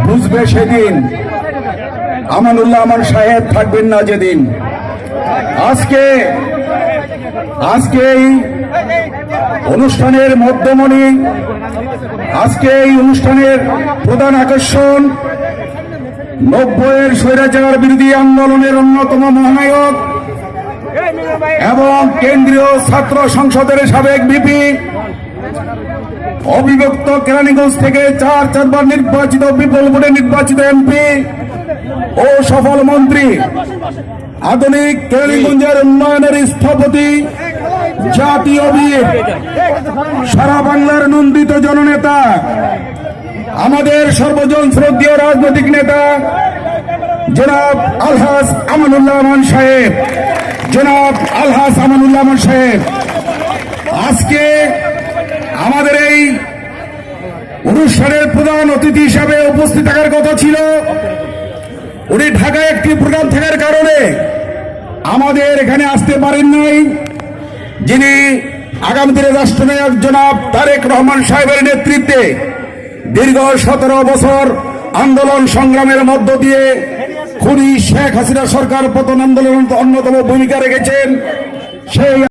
বুঝবে সেদিন। আমানুল্লাহ আমান সাহেব থাকবেন না যেদিন। আজকে এই অনুষ্ঠানের মধ্যমণি, আজকে এই অনুষ্ঠানের প্রধান আকর্ষণ 90-এর স্বৈরাচার বিরোধী আন্দোলনের অন্যতম মহানায়ক এবং কেন্দ্রীয় ছাত্র সংসদের সাবেক ভিপি, অবিভক্ত কেরানীগঞ্জ থেকে 4বার নির্বাচিত, বিপুল ভোটে নির্বাচিত এমপি ও সফল মন্ত্রী, আধুনিক কেরানীগঞ্জের উন্নয়নের স্থপতি, জাতীয় বীর, সারা বাংলার নন্দিত জননেতা, আমাদের সর্বজন শ্রদ্ধেয় রাজনৈতিক নেতা জনাব আলহাজ আমানুল্লাহ আমান সাহেব, জনাব আলহাজ আমানুল্লাহ আমান সাহেব আজকে আমাদের এই অনুষ্ঠানের প্রধান অতিথি হিসাবে উপস্থিত থাকার কথা ছিল। উনি ঢাকায় একটি প্রোগ্রাম থাকার কারণে আমাদের এখানে আসতে পারেন নাই। যিনি আগামী দিনে রাষ্ট্রনায়ক জনাব তারেক রহমান সাহেবের নেতৃত্বে দীর্ঘ 17 বছর আন্দোলন সংগ্রামের মধ্য দিয়ে খুনি শেখ হাসিনা সরকার পতন আন্দোলন অন্যতম ভূমিকা রেখেছেন। সেই